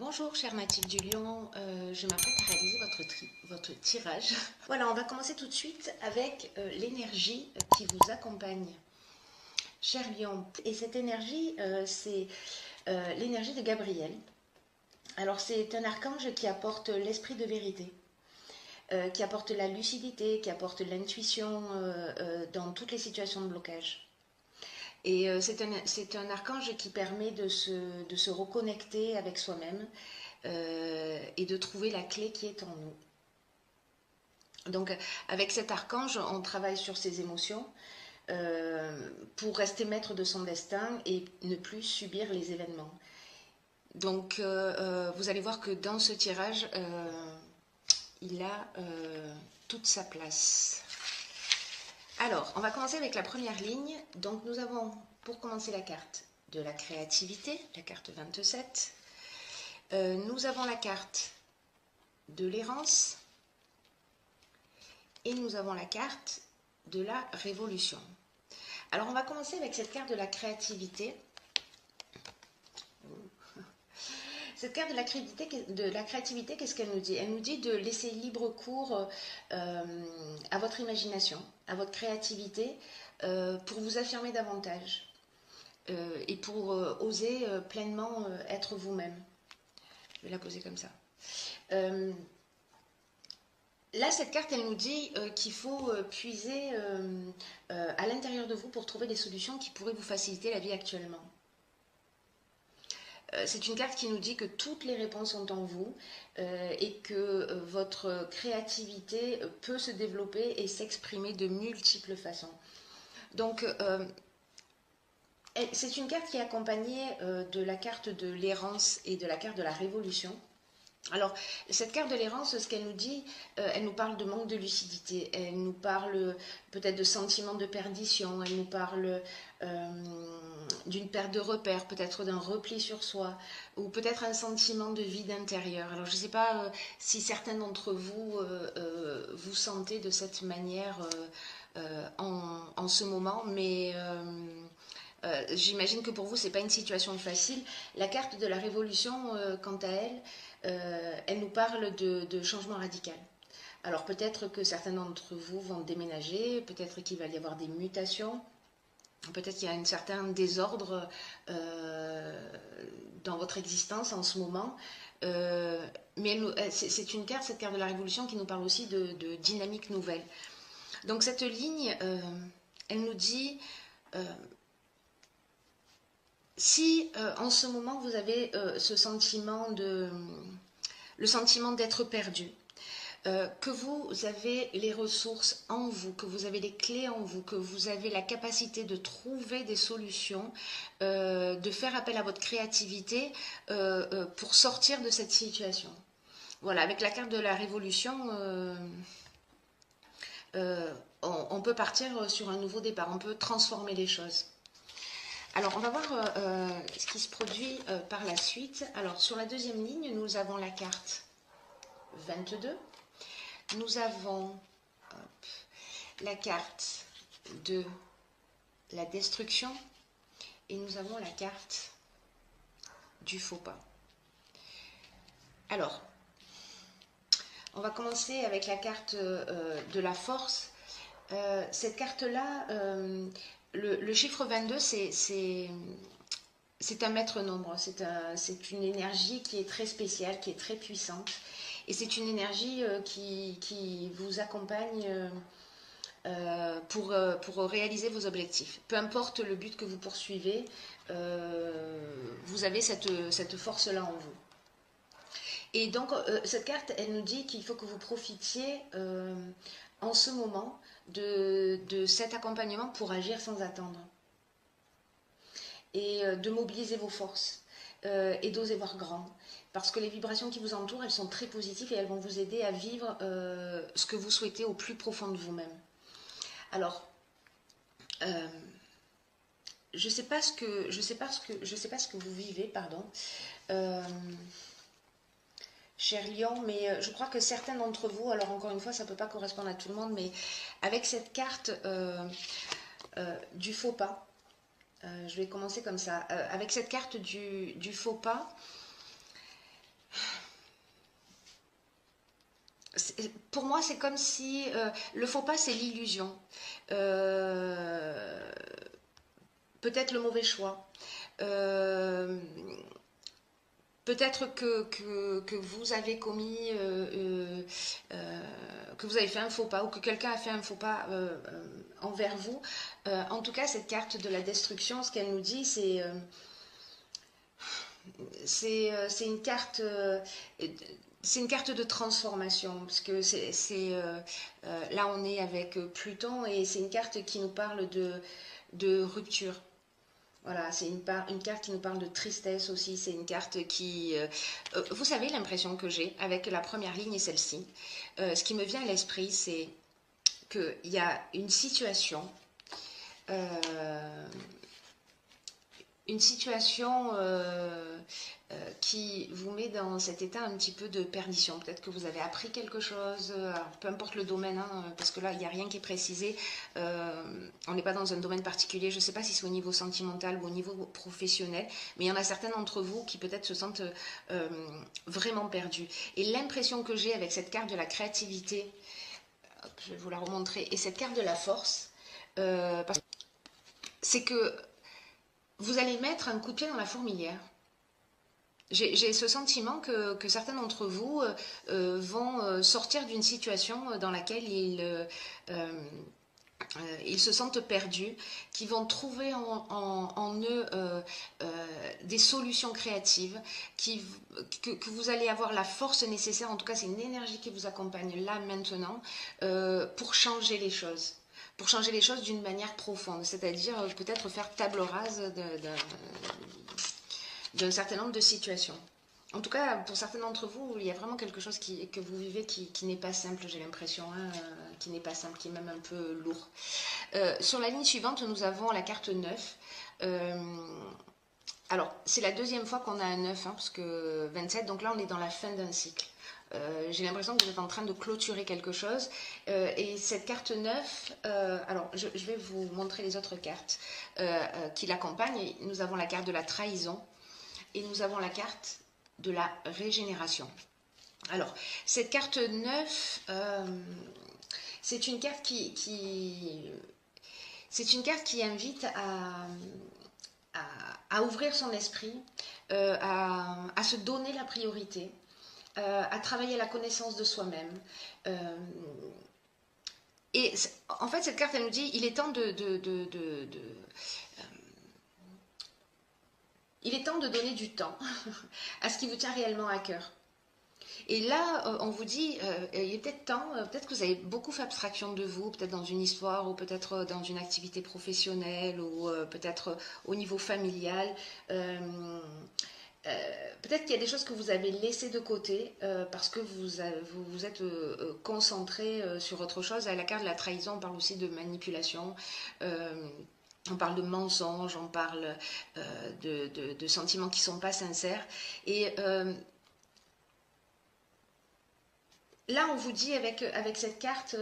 Bonjour chère Mathilde du Lion, je m'apprête à réaliser votre tirage. Voilà, on va commencer tout de suite avec l'énergie qui vous accompagne. Cher Lion, et cette énergie, c'est l'énergie de Gabriel. Alors c'est un archange qui apporte l'esprit de vérité, qui apporte la lucidité, qui apporte l'intuition dans toutes les situations de blocage. Et c'est un archange qui permet de se reconnecter avec soi-même et de trouver la clé qui est en nous. Donc avec cet archange, on travaille sur ses émotions pour rester maître de son destin et ne plus subir les événements. Donc vous allez voir que dans ce tirage, il a toute sa place. Alors, on va commencer avec la première ligne. Donc nous avons, pour commencer, la carte de la créativité, la carte 27. Nous avons la carte de l'errance et nous avons la carte de la révolution. Alors on va commencer avec cette carte de la créativité. Cette carte de la créativité, qu'est-ce qu'elle nous dit? Elle nous dit de laisser libre cours à votre imagination, à votre créativité, pour vous affirmer davantage et pour oser pleinement être vous-même. Je vais la poser comme ça. Là, cette carte, elle nous dit qu'il faut puiser à l'intérieur de vous pour trouver des solutions qui pourraient vous faciliter la vie actuellement. C'est une carte qui nous dit que toutes les réponses sont en vous et que votre créativité peut se développer et s'exprimer de multiples façons. Donc, c'est une carte qui est accompagnée de la carte de l'errance et de la carte de la révolution. Alors, cette carte de l'errance, ce qu'elle nous dit, elle nous parle de manque de lucidité, elle nous parle peut-être de sentiment de perdition, elle nous parle d'une perte de repères, peut-être d'un repli sur soi, ou peut-être un sentiment de vide intérieur. Alors, je ne sais pas si certains d'entre vous vous sentez de cette manière en ce moment, mais j'imagine que pour vous, ce n'est pas une situation facile. La carte de la révolution, quant à elle, elle nous parle de changement radical. Alors peut-être que certains d'entre vous vont déménager, peut-être qu'il va y avoir des mutations, peut-être qu'il y a un certain désordre dans votre existence en ce moment. Mais c'est une carte, cette carte de la révolution, qui nous parle aussi de dynamique nouvelle. Donc cette ligne, elle nous dit... si en ce moment vous avez ce sentiment le sentiment d'être perdu, que vous avez les ressources en vous, que vous avez les clés en vous, que vous avez la capacité de trouver des solutions, de faire appel à votre créativité pour sortir de cette situation. Voilà, avec la carte de la révolution, on peut partir sur un nouveau départ, on peut transformer les choses. Alors, on va voir ce qui se produit par la suite. Alors, sur la deuxième ligne, nous avons la carte 22. Nous avons la carte de la destruction. Et nous avons la carte du faux pas. Alors, on va commencer avec la carte de la force. Cette carte-là... Le chiffre 22, c'est un maître nombre, c'est une énergie qui est très spéciale, qui est très puissante. Et c'est une énergie qui vous accompagne pour réaliser vos objectifs. Peu importe le but que vous poursuivez, vous avez cette force-là en vous. Et donc, cette carte, elle nous dit qu'il faut que vous profitiez en ce moment de cet accompagnement pour agir sans attendre. Et de mobiliser vos forces et d'oser voir grand. Parce que les vibrations qui vous entourent, elles sont très positives et elles vont vous aider à vivre ce que vous souhaitez au plus profond de vous-même. Alors, je ne sais pas ce que vous vivez, pardon. Cher Lion, mais je crois que certains d'entre vous, alors encore une fois, ça ne peut pas correspondre à tout le monde, mais avec cette carte du faux pas, je vais commencer comme ça, avec cette carte du faux pas, Pour moi, c'est comme si le faux pas, c'est l'illusion. Euh, Peut-être le mauvais choix. Euh, Peut-être que vous avez commis, que vous avez fait un faux pas ou que quelqu'un a fait un faux pas envers vous. En tout cas, cette carte de la destruction, ce qu'elle nous dit, c'est une carte. C'est une carte de transformation, parce que là on est avec Pluton et c'est une carte qui nous parle de rupture. Voilà, c'est une carte qui nous parle de tristesse aussi. C'est une carte qui... vous savez l'impression que j'ai avec la première ligne et celle-ci. Ce qui me vient à l'esprit, c'est qu'il y a euh, une situation qui vous met dans cet état un petit peu de perdition. Peut-être que vous avez appris quelque chose, alors, peu importe le domaine, hein, parce que là, il n'y a rien qui est précisé. On n'est pas dans un domaine particulier. Je ne sais pas si c'est au niveau sentimental ou au niveau professionnel, mais il y en a certains d'entre vous qui peut-être se sentent vraiment perdus. Et l'impression que j'ai avec cette carte de la créativité, je vais vous la remontrer, et cette carte de la force, c'est que vous allez mettre un coup de pied dans la fourmilière. J'ai ce sentiment que certains d'entre vous vont sortir d'une situation dans laquelle ils se sentent perdus, qui vont trouver en eux des solutions créatives, que vous allez avoir la force nécessaire, en tout cas c'est une énergie qui vous accompagne là maintenant, pour changer les choses. Pour changer les choses d'une manière profonde, c'est-à-dire peut-être faire table rase d'un certain nombre de situations. En tout cas, pour certains d'entre vous, il y a vraiment quelque chose que vous vivez qui n'est pas simple, j'ai l'impression, hein, qui n'est pas simple, qui est même un peu lourd. Sur la ligne suivante, nous avons la carte 9. Alors, c'est la deuxième fois qu'on a un 9, hein, parce que 27, donc là on est dans la fin d'un cycle. J'ai l'impression que vous êtes en train de clôturer quelque chose. Et cette carte 9, alors je vais vous montrer les autres cartes qui l'accompagnent. Nous avons la carte de la trahison et nous avons la carte de la régénération. Alors, cette carte 9, c'est une carte c'est une carte qui invite à ouvrir son esprit, à se donner la priorité, à travailler la connaissance de soi-même. Et en fait, cette carte, elle nous dit, il est temps il est temps de donner du temps à ce qui vous tient réellement à cœur. Et là, on vous dit, il est peut-être temps, peut-être que vous avez beaucoup fait abstraction de vous, peut-être dans une histoire, ou peut-être dans une activité professionnelle, ou peut-être au niveau familial. Peut-être qu'il y a des choses que vous avez laissées de côté parce que vous êtes concentré sur autre chose. À la carte de la trahison, on parle aussi de manipulation. On parle de mensonges, on parle de sentiments qui ne sont pas sincères. Et là, on vous dit avec cette carte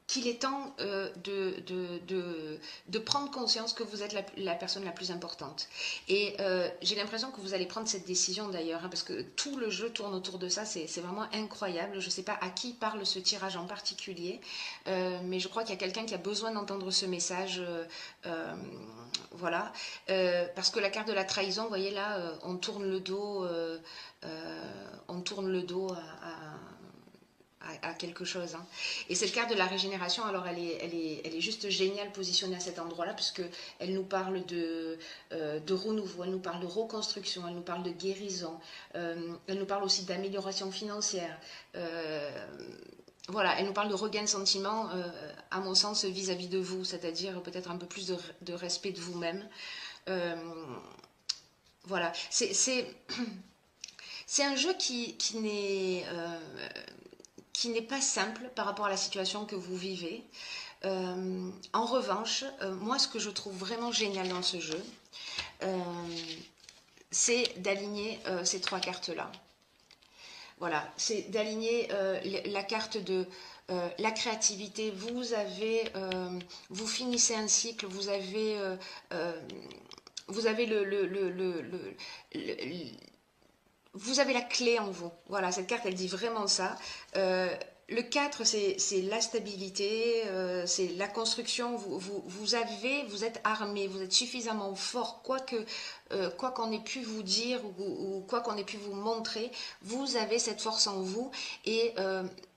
qu'il est temps de prendre conscience que vous êtes la personne la plus importante. Et j'ai l'impression que vous allez prendre cette décision d'ailleurs, hein, parce que tout le jeu tourne autour de ça, c'est vraiment incroyable. Je ne sais pas à qui parle ce tirage en particulier, mais je crois qu'il y a quelqu'un qui a besoin d'entendre ce message. Voilà, parce que la carte de la trahison, vous voyez là, on tourne le dos, à quelque chose. Hein. Et cette carte de la régénération, alors elle est juste géniale positionnée à cet endroit-là, puisque elle nous parle de renouveau, elle nous parle de reconstruction, elle nous parle de guérison, elle nous parle aussi d'amélioration financière. Voilà, elle nous parle de regain de sentiment, à mon sens, vis-à-vis de vous, c'est-à-dire peut-être un peu plus de respect de vous-même. Voilà, c'est un jeu qui n'est pas simple par rapport à la situation que vous vivez. En revanche, moi, ce que je trouve vraiment génial dans ce jeu, c'est d'aligner ces trois cartes-là. Voilà, c'est d'aligner la carte de la créativité. Vous finissez un cycle, vous avez vous avez la clé en vous. Voilà, cette carte, elle dit vraiment ça. Le 4, c'est la stabilité, c'est la construction. Vous êtes armé, vous êtes suffisamment fort, quoi qu'on ait pu vous dire ou quoi qu'on ait pu vous montrer, vous avez cette force en vous et,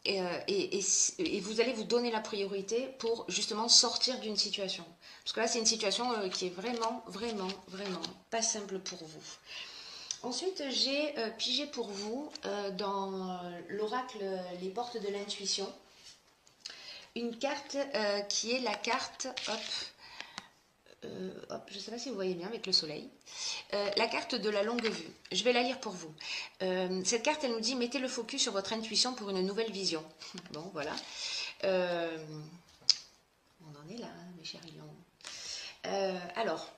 et vous allez vous donner la priorité pour justement sortir d'une situation. Parce que là, c'est une situation qui est vraiment, vraiment, vraiment pas simple pour vous. Ensuite, j'ai pigé pour vous dans l'oracle Les portes de l'intuition une carte qui est la carte, hop, je ne sais pas si vous voyez bien avec le soleil, la carte de la longue vue. Je vais la lire pour vous. Cette carte, elle nous dit mettez le focus sur votre intuition pour une nouvelle vision. Bon, voilà. On en est là, hein, mes chers lions. Alors,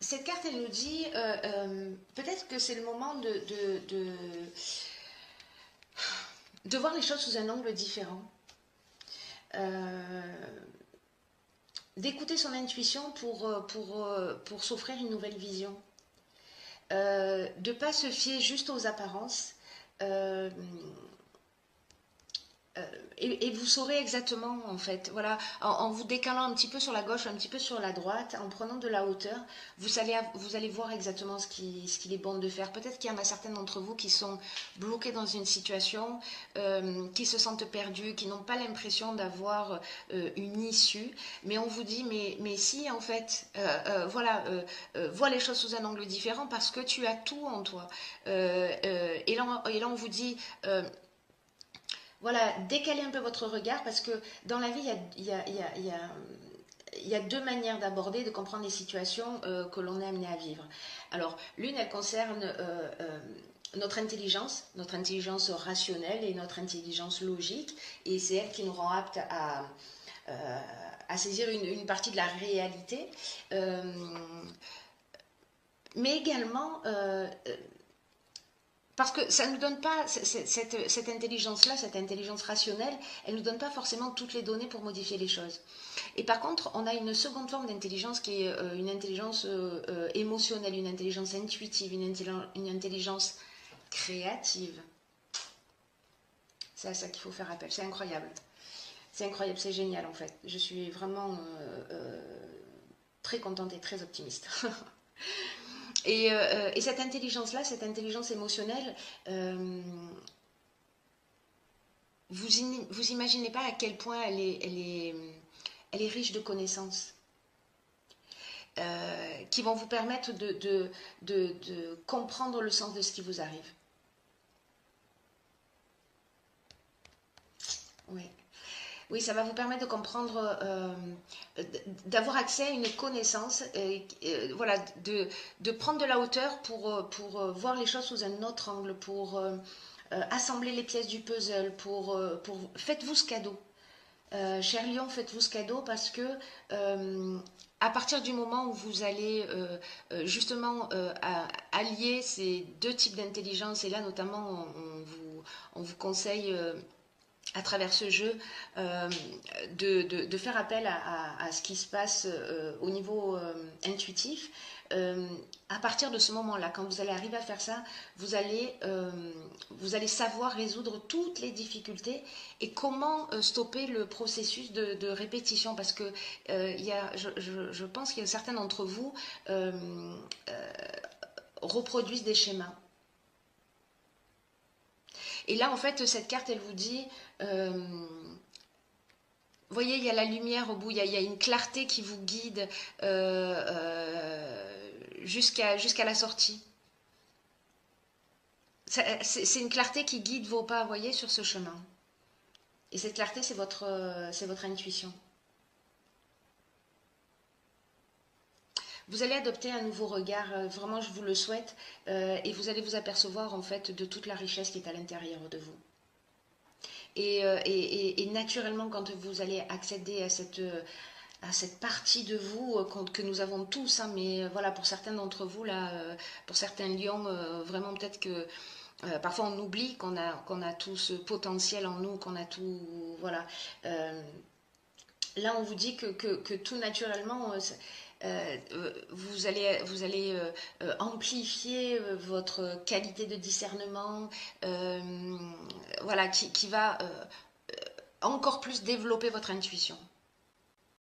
cette carte, elle nous dit peut-être que c'est le moment de voir les choses sous un angle différent. D'écouter son intuition pour s'offrir une nouvelle vision. De ne pas se fier juste aux apparences. Et vous saurez exactement, en fait, voilà, en vous décalant un petit peu sur la gauche, un petit peu sur la droite, en prenant de la hauteur, vous allez voir exactement ce qu'il est bon de faire. Peut-être qu'il y en a certains d'entre vous qui sont bloqués dans une situation, qui se sentent perdus, qui n'ont pas l'impression d'avoir une issue, mais on vous dit, mais si, en fait, vois les choses sous un angle différent parce que tu as tout en toi. Et là, on vous dit... voilà, décalez un peu votre regard parce que dans la vie, il y a deux manières d'aborder, de comprendre les situations que l'on est amené à vivre. Alors, l'une, elle concerne notre intelligence rationnelle et notre intelligence logique, et c'est elle qui nous rend aptes à saisir une partie de la réalité. Mais également, parce que ça ne nous donne pas, cette intelligence-là, cette intelligence rationnelle, elle ne nous donne pas forcément toutes les données pour modifier les choses. Et par contre, on a une seconde forme d'intelligence qui est une intelligence émotionnelle, une intelligence intuitive, une intelligence créative. C'est à ça qu'il faut faire appel. C'est incroyable. C'est incroyable, c'est génial en fait. Je suis vraiment très contente et très optimiste. Et cette intelligence-là, cette intelligence émotionnelle, vous imaginez pas à quel point elle est riche de connaissances qui vont vous permettre de comprendre le sens de ce qui vous arrive. Oui. Oui, ça va vous permettre de comprendre, d'avoir accès à une connaissance, voilà, de prendre de la hauteur pour voir les choses sous un autre angle, pour assembler les pièces du puzzle, faites-vous ce cadeau. Cher Lion, faites-vous ce cadeau parce que à partir du moment où vous allez justement allier ces deux types d'intelligence, et là notamment on vous conseille à travers ce jeu, de faire appel à ce qui se passe au niveau intuitif. À partir de ce moment-là, quand vous allez arriver à faire ça, vous allez savoir résoudre toutes les difficultés et comment stopper le processus de répétition. Parce que je pense qu'il y a certains d'entre vous reproduisent des schémas. Et là, en fait, cette carte, elle vous dit, vous voyez, il y a la lumière au bout, il y a une clarté qui vous guide jusqu'à la sortie. C'est une clarté qui guide vos pas, vous voyez, sur ce chemin. Et cette clarté, c'est votre intuition. Vous allez adopter un nouveau regard, vraiment je vous le souhaite, et vous allez vous apercevoir en fait de toute la richesse qui est à l'intérieur de vous. Et naturellement, quand vous allez accéder à cette partie de vous que nous avons tous, hein, mais voilà, pour certains d'entre vous, là, pour certains lions, vraiment peut-être que parfois on oublie qu'on a tout ce potentiel en nous, qu'on a tout, voilà. Là, on vous dit que tout naturellement, vous allez amplifier votre qualité de discernement, voilà, qui va encore plus développer votre intuition.